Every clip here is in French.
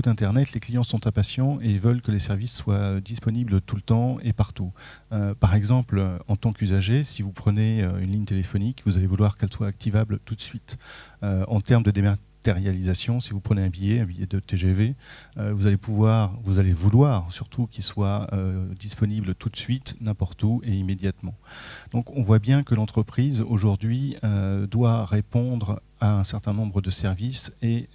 tout Internet, les clients sont impatients et veulent que les services soient disponibles tout le temps et partout. Par exemple, en tant qu'usager, si vous prenez une ligne téléphonique, vous allez vouloir qu'elle soit activable tout de suite. En termes de dématérialisation, si vous prenez un billet de TGV, vous allez vouloir surtout qu'il soit disponible tout de suite, n'importe où et immédiatement. Donc on voit bien que l'entreprise aujourd'hui doit répondre à un certain nombre de services et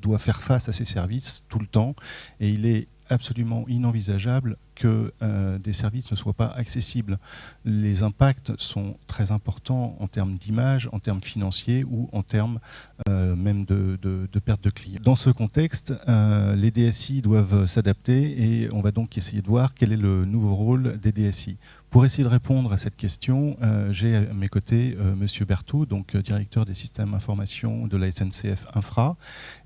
doit faire face à ces services tout le temps. Et il est absolument inenvisageable que des services ne soient pas accessibles. Les impacts sont très importants en termes d'image, en termes financiers ou en termes même de perte de clients. Dans ce contexte, les DSI doivent s'adapter et on va donc essayer de voir quel est le nouveau rôle des DSI. Pour essayer de répondre à cette question, j'ai à mes côtés Monsieur Berthoud, donc directeur des systèmes information de la SNCF Infra,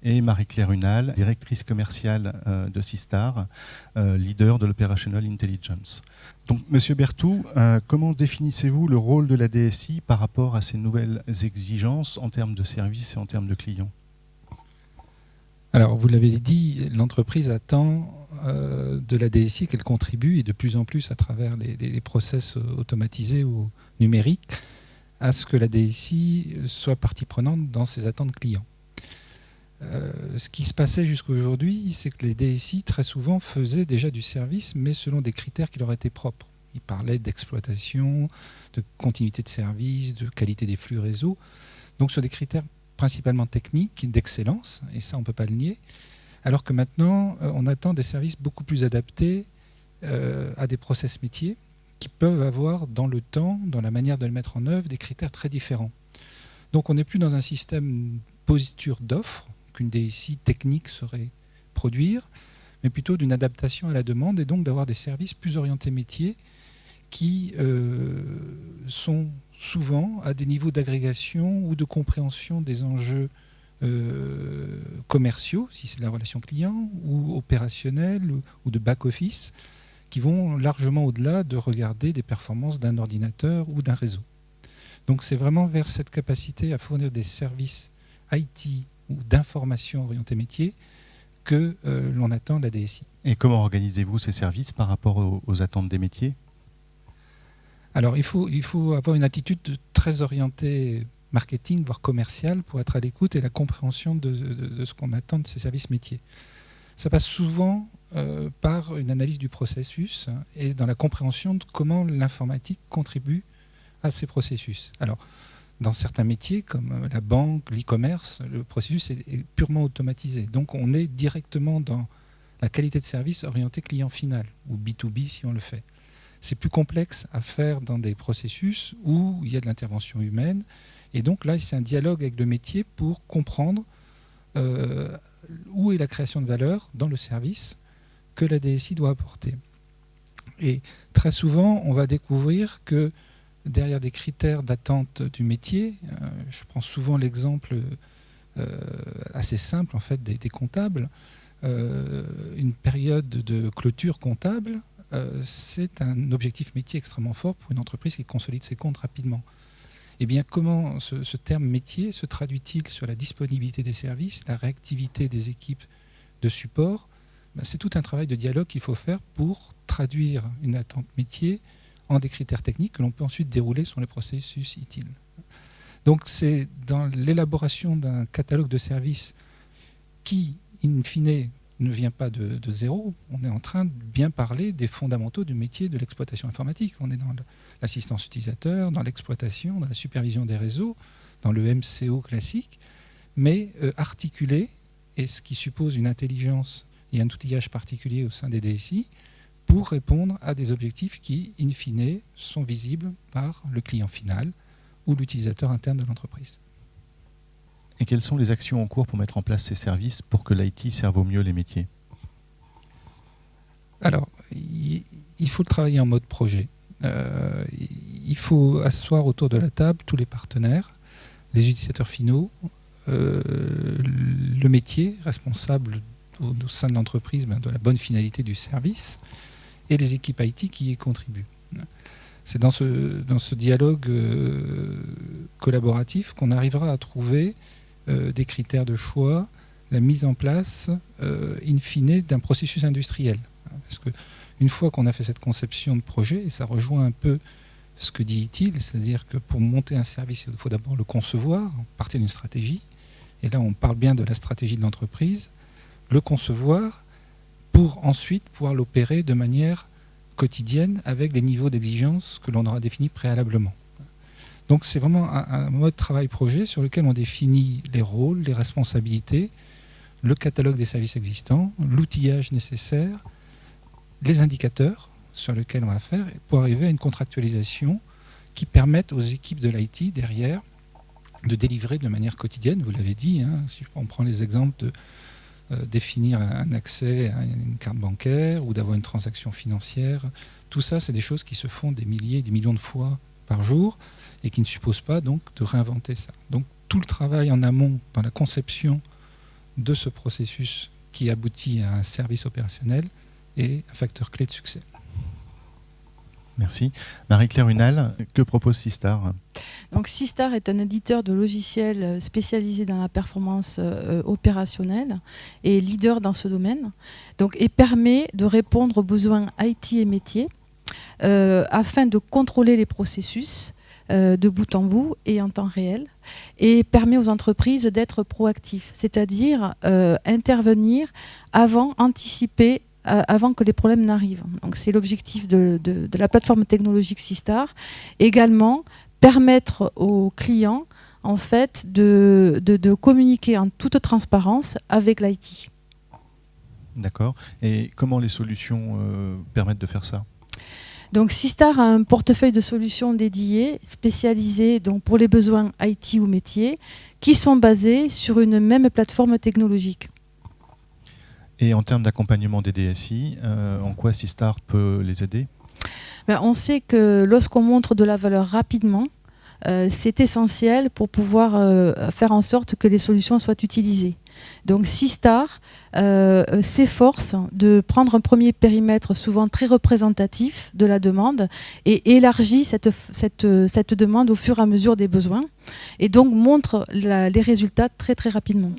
et Marie-Claire Hunal, directrice commerciale de Sistar, leader de l'Operational Intelligence. Donc, Monsieur Berthoud, comment définissez-vous le rôle de la DSI par rapport à ces nouvelles exigences en termes de services et en termes de clients ? Alors, vous l'avez dit, l'entreprise attend de la DSI qu'elle contribue, et de plus en plus à travers les process automatisés ou numériques, à ce que la DSI soit partie prenante dans ses attentes clients. Ce qui se passait jusqu'à aujourd'hui, c'est que les DSI, très souvent, faisaient déjà du service, mais selon des critères qui leur étaient propres. Ils parlaient d'exploitation, de continuité de service, de qualité des flux réseau, donc sur des critères principalement techniques, d'excellence, et ça on ne peut pas le nier, alors que maintenant on attend des services beaucoup plus adaptés à des process métiers qui peuvent avoir dans le temps, dans la manière de le mettre en œuvre, des critères très différents. Donc on n'est plus dans un système posture d'offre qu'une DSI technique saurait produire, mais plutôt d'une adaptation à la demande et donc d'avoir des services plus orientés métiers qui sont souvent à des niveaux d'agrégation ou de compréhension des enjeux commerciaux, si c'est la relation client, ou opérationnelle, ou de back-office, qui vont largement au-delà de regarder des performances d'un ordinateur ou d'un réseau. Donc c'est vraiment vers cette capacité à fournir des services IT ou d'information orientés métiers que l'on attend de la DSI. Et comment organisez-vous ces services par rapport aux attentes des métiers ? Alors, il faut avoir une attitude très orientée marketing, voire commerciale, pour être à l'écoute et la compréhension de ce qu'on attend de ces services métiers. Ça passe souvent par une analyse du processus et dans la compréhension de comment l'informatique contribue à ces processus. Alors, dans certains métiers, comme la banque, l'e-commerce, le processus est purement automatisé. Donc, on est directement dans la qualité de service orientée client final, ou B2B si on le fait. C'est plus complexe à faire dans des processus où il y a de l'intervention humaine. Et donc là, c'est un dialogue avec le métier pour comprendre où est la création de valeur dans le service que la DSI doit apporter. Et très souvent, on va découvrir que derrière des critères d'attente du métier, je prends souvent l'exemple assez simple en fait, des comptables, une période de clôture comptable, c'est un objectif métier extrêmement fort pour une entreprise qui consolide ses comptes rapidement. Eh bien, comment ce terme métier se traduit-il sur la disponibilité des services, la réactivité des équipes de support ? C'est tout un travail de dialogue qu'il faut faire pour traduire une attente métier en des critères techniques que l'on peut ensuite dérouler sur les processus utiles. Donc c'est dans l'élaboration d'un catalogue de services qui, in fine, ne vient pas de zéro. On est en train de bien parler des fondamentaux du métier de l'exploitation informatique. On est dans l'assistance utilisateur, dans l'exploitation, dans la supervision des réseaux, dans le MCO classique, mais articulé, et ce qui suppose une intelligence et un outillage particulier au sein des DSI, pour répondre à des objectifs qui, in fine, sont visibles par le client final ou l'utilisateur interne de l'entreprise. Et quelles sont les actions en cours pour mettre en place ces services pour que l'IT serve au mieux les métiers ? Alors, il faut le travailler en mode projet. Il faut asseoir autour de la table tous les partenaires, les utilisateurs finaux, le métier responsable au sein de l'entreprise de la bonne finalité du service et les équipes IT qui y contribuent. C'est dans ce dialogue collaboratif qu'on arrivera à trouver des critères de choix la mise en place, in fine, d'un processus industriel. Parce qu'une fois qu'on a fait cette conception de projet, et ça rejoint un peu ce que dit ITIL, c'est-à-dire que pour monter un service, il faut d'abord le concevoir, partir d'une stratégie, et là on parle bien de la stratégie de l'entreprise, le concevoir pour ensuite pouvoir l'opérer de manière quotidienne avec les niveaux d'exigence que l'on aura définis préalablement. Donc c'est vraiment un mode travail-projet sur lequel on définit les rôles, les responsabilités, le catalogue des services existants, l'outillage nécessaire, les indicateurs sur lesquels on va faire pour arriver à une contractualisation qui permette aux équipes de l'IT derrière de délivrer de manière quotidienne, vous l'avez dit, hein, si on prend les exemples de définir un accès à une carte bancaire ou d'avoir une transaction financière, tout ça c'est des choses qui se font des milliers, des millions de fois par jour et qui ne supposent pas donc de réinventer ça. Donc tout le travail en amont dans la conception de ce processus qui aboutit à un service opérationnel est un facteur clé de succès. Merci. Marie-Claire Hunal, que propose Sistar ? Donc Sistar est un éditeur de logiciels spécialisé dans la performance opérationnelle et leader dans ce domaine. Donc, et permet de répondre aux besoins IT et métiers afin de contrôler les processus de bout en bout et en temps réel, et permet aux entreprises d'être proactifs, c'est-à-dire intervenir avant, anticiper avant que les problèmes n'arrivent. Donc c'est l'objectif de la plateforme technologique Sistar. Également, permettre aux clients en fait, de communiquer en toute transparence avec l'IT. D'accord. Et comment les solutions permettent de faire ça ? Donc Sistar a un portefeuille de solutions dédiées, spécialisées donc, pour les besoins IT ou métiers, qui sont basés sur une même plateforme technologique. Et en termes d'accompagnement des DSI, en quoi Sistar peut les aider ? On sait que lorsqu'on montre de la valeur rapidement, c'est essentiel pour pouvoir faire en sorte que les solutions soient utilisées. Donc Sistar s'efforce de prendre un premier périmètre souvent très représentatif de la demande et élargit cette demande au fur et à mesure des besoins et donc montre les résultats très très rapidement.